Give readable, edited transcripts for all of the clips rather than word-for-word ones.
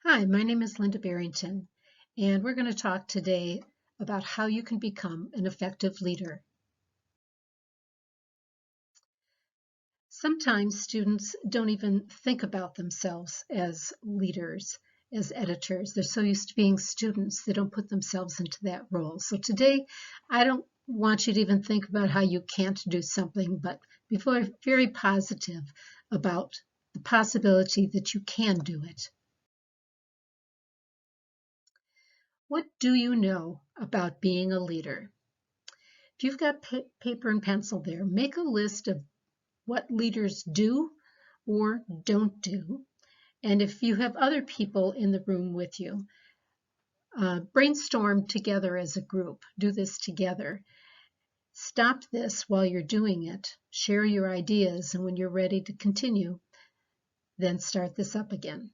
Hi, my name is Linda Barrington, and we're going to talk today about how you can become an effective leader. Sometimes students don't even think about themselves as leaders, as editors. They're so used to being students, they don't put themselves into that role. So today, I don't want you to even think about how you can't do something, but be very positive about the possibility that you can do it. What do you know about being a leader? If you've got paper and pencil there, make a list of what leaders do or don't do. And if you have other people in the room with you, brainstorm together as a group. Do this together. Stop this while you're doing it. Share your ideas, and when you're ready to continue, then start this up again.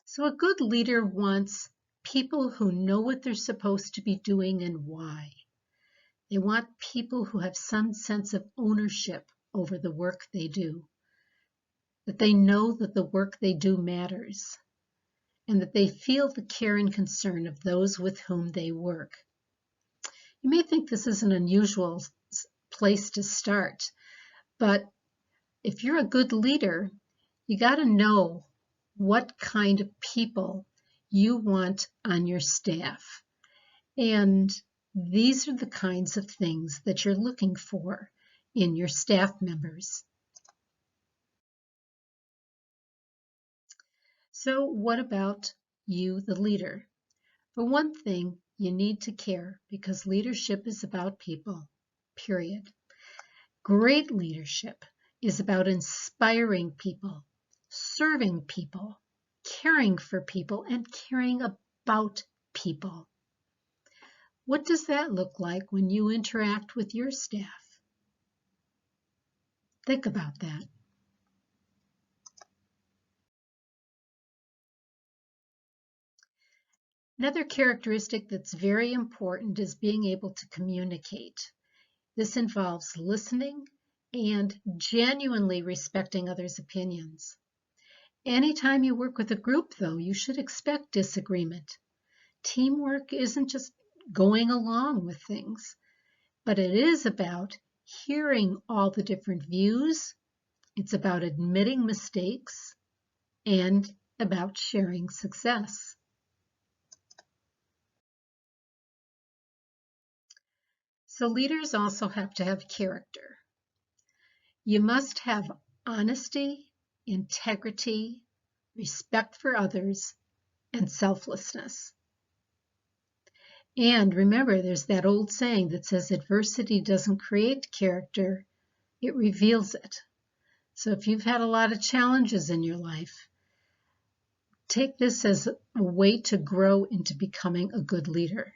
So a good leader wants people who know what they're supposed to be doing and why. They want people who have some sense of ownership over the work they do, that they know that the work they do matters, and that they feel the care and concern of those with whom they work. You may think this is an unusual place to start, but if you're a good leader, you got to know what kind of people you want on your staff. And these are the kinds of things that you're looking for in your staff members. So what about you, the leader? For one thing, you need to care because leadership is about people, period. Great leadership is about inspiring people, serving people, caring for people, and caring about people. What does that look like when you interact with your staff? Think about that. Another characteristic that's very important is being able to communicate. This involves listening and genuinely respecting others' opinions. Anytime you work with a group, though, you should expect disagreement. Teamwork isn't just going along with things, but it is about hearing all the different views. It's about admitting mistakes and about sharing success. So leaders also have to have character. You must have honesty, integrity, respect for others, and selflessness. And remember, there's that old saying that says adversity doesn't create character, it reveals it. So if you've had a lot of challenges in your life, take this as a way to grow into becoming a good leader.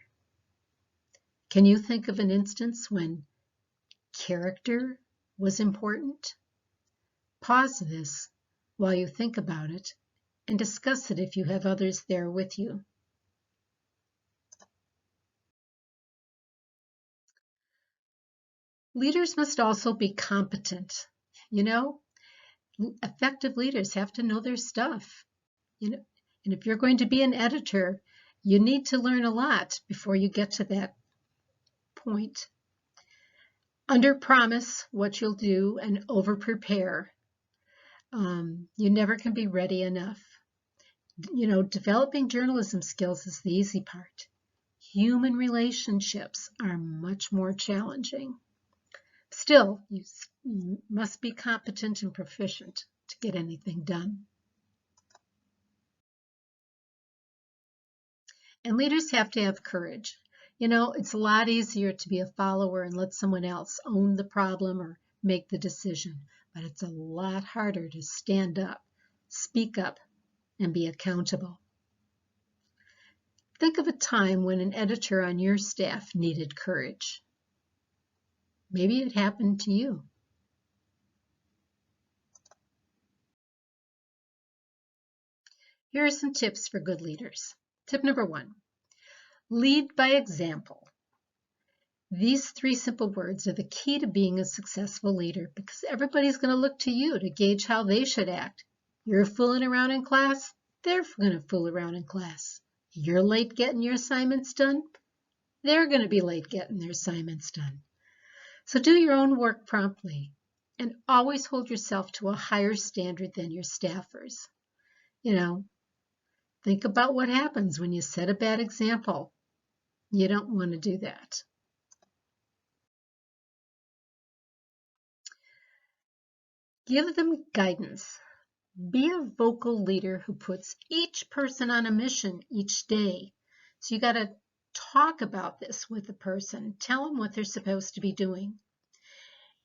Can you think of an instance when character was important? Pause this while you think about it and discuss it if you have others there with you. Leaders must also be competent. Effective leaders have to know their stuff. And if you're going to be an editor, you need to learn a lot before you get to that point. Under promise what you'll do and over prepare. You never can be ready enough. Developing journalism skills is the easy part. Human relationships are much more challenging. Still, you must be competent and proficient to get anything done. And leaders have to have courage. It's a lot easier to be a follower and let someone else own the problem or make the decision, but it's a lot harder to stand up, speak up, and be accountable. Think of a time when an editor on your staff needed courage. Maybe it happened to you. Here are some tips for good leaders. Tip number 1, lead by example. These three simple words are the key to being a successful leader because everybody's going to look to you to gauge how they should act. You're fooling around in class, they're going to fool around in class. You're late getting your assignments done, they're going to be late getting their assignments done. So do your own work promptly and always hold yourself to a higher standard than your staffers. Think about what happens when you set a bad example. You don't want to do that. Give them guidance. Be a vocal leader who puts each person on a mission each day. So you got to talk about this with the person. Tell them what they're supposed to be doing.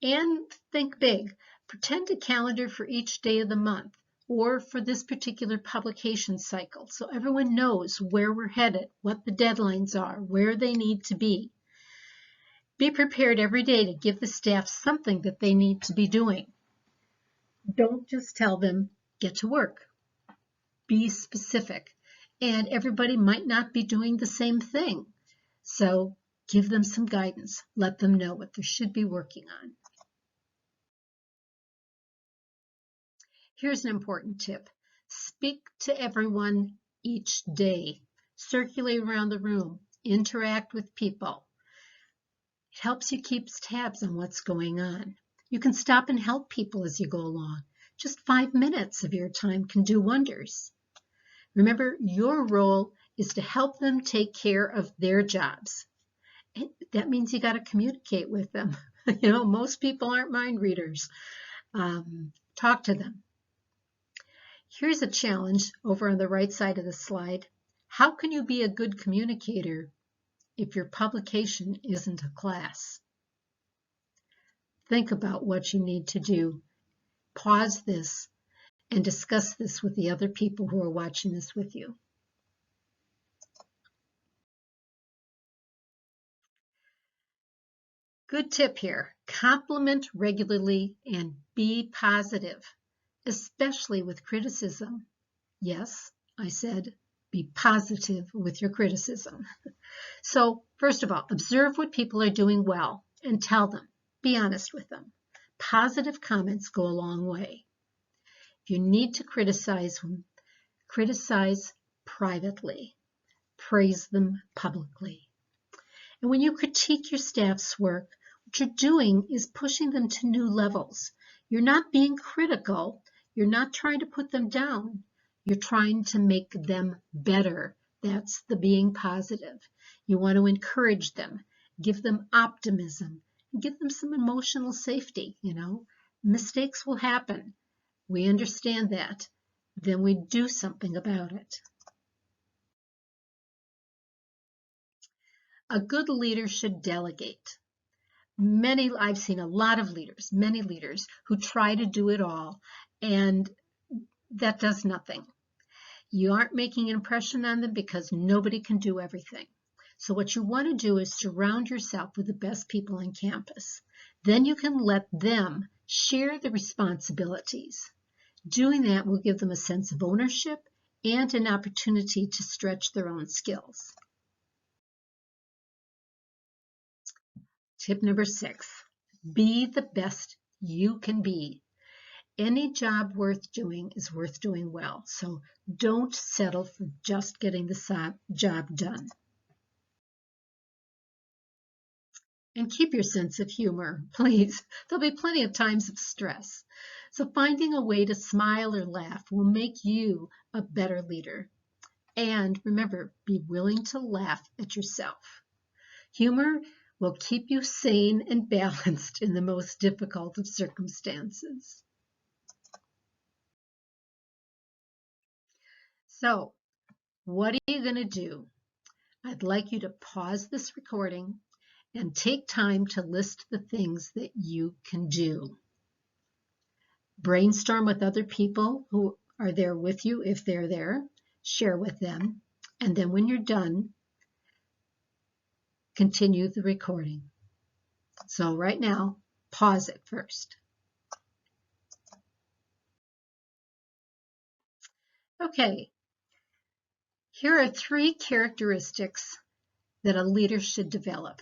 And think big. Pretend a calendar for each day of the month or for this particular publication cycle so everyone knows where we're headed, what the deadlines are, where they need to be. Be prepared every day to give the staff something that they need to be doing. Don't just tell them, get to work. Be specific. And everybody might not be doing the same thing. So give them some guidance. Let them know what they should be working on. Here's an important tip. Speak to everyone each day. Circulate around the room. Interact with people. It helps you keep tabs on what's going on. You can stop and help people as you go along. Just 5 minutes of your time can do wonders. Remember, your role is to help them take care of their jobs. And that means you got to communicate with them. Most people aren't mind readers. Talk to them. Here's a challenge over on the right side of the slide. How can you be a good communicator if your publication isn't a class? Think about what you need to do. Pause this and discuss this with the other people who are watching this with you. Good tip here. Compliment regularly and be positive, especially with criticism. Yes, I said be positive with your criticism. So, first of all, observe what people are doing well and tell them. Be honest with them. Positive comments go a long way. If you need to criticize them, criticize privately. Praise them publicly. And when you critique your staff's work, what you're doing is pushing them to new levels. You're not being critical. You're not trying to put them down. You're trying to make them better. That's the being positive. You want to encourage them, give them optimism, give them some emotional safety. Mistakes will happen. We understand that. Then we do something about it. A good leader should delegate. I've seen a lot of leaders, many leaders who try to do it all, and that does nothing. You aren't making an impression on them because nobody can do everything. So what you want to do is surround yourself with the best people on campus. Then you can let them share the responsibilities. Doing that will give them a sense of ownership and an opportunity to stretch their own skills. Tip number 6, be the best you can be. Any job worth doing is worth doing well, so don't settle for just getting the job done. And keep your sense of humor, please. There'll be plenty of times of stress. So finding a way to smile or laugh will make you a better leader. And remember, be willing to laugh at yourself. Humor will keep you sane and balanced in the most difficult of circumstances. So, what are you going to do? I'd like you to pause this recording and take time to list the things that you can do. Brainstorm with other people who are there with you if they're there. Share with them. And then when you're done, continue the recording. So right now, pause it first. Okay, here are 3 characteristics that a leader should develop.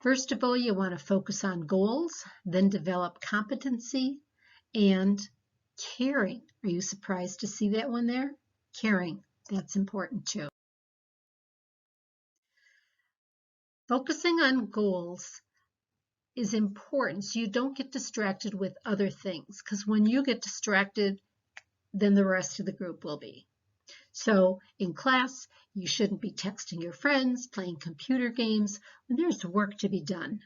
First of all, you want to focus on goals, then develop competency and caring. Are you surprised to see that one there? Caring, that's important too. Focusing on goals is important so you don't get distracted with other things, because when you get distracted, then the rest of the group will be. So in class, you shouldn't be texting your friends, playing computer games when there's work to be done.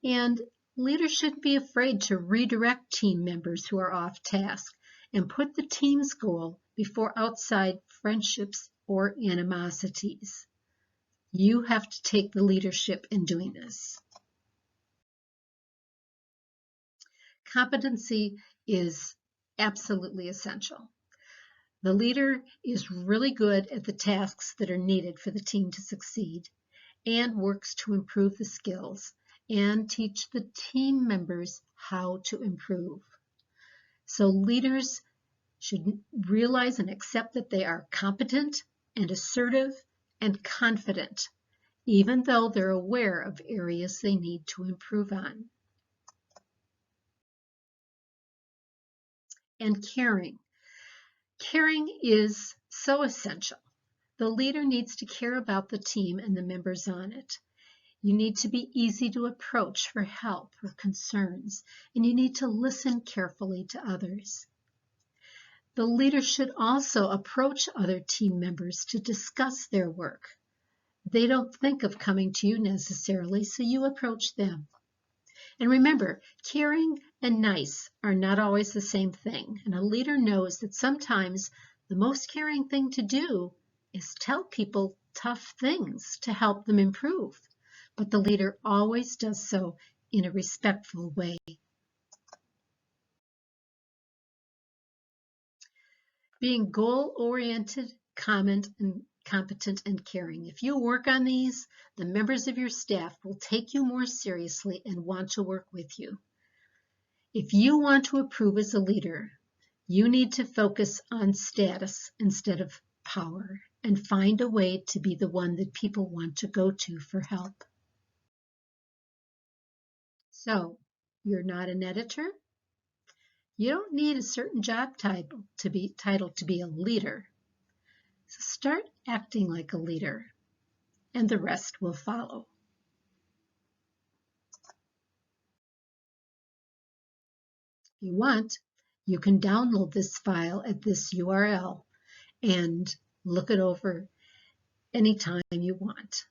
And leaders shouldn't be afraid to redirect team members who are off task and put the team's goal before outside friendships or animosities. You have to take the leadership in doing this. Competency is absolutely essential. The leader is really good at the tasks that are needed for the team to succeed and works to improve the skills and teach the team members how to improve. So leaders should realize and accept that they are competent and assertive and confident, even though they're aware of areas they need to improve on. And caring. Caring is so essential. The leader needs to care about the team and the members on it. You need to be easy to approach for help or concerns, and you need to listen carefully to others. The leader should also approach other team members to discuss their work. They don't think of coming to you necessarily, so you approach them. And remember, caring and nice are not always the same thing, and a leader knows that sometimes the most caring thing to do is tell people tough things to help them improve. But the leader always does so in a respectful way. Being goal-oriented, competent, and caring. If you work on these, the members of your staff will take you more seriously and want to work with you. If you want to improve as a leader, you need to focus on status instead of power and find a way to be the one that people want to go to for help. So, you're not an editor? You don't need a certain job title to be a leader. So start acting like a leader, and the rest will follow. If you want, you can download this file at this URL and look it over anytime you want.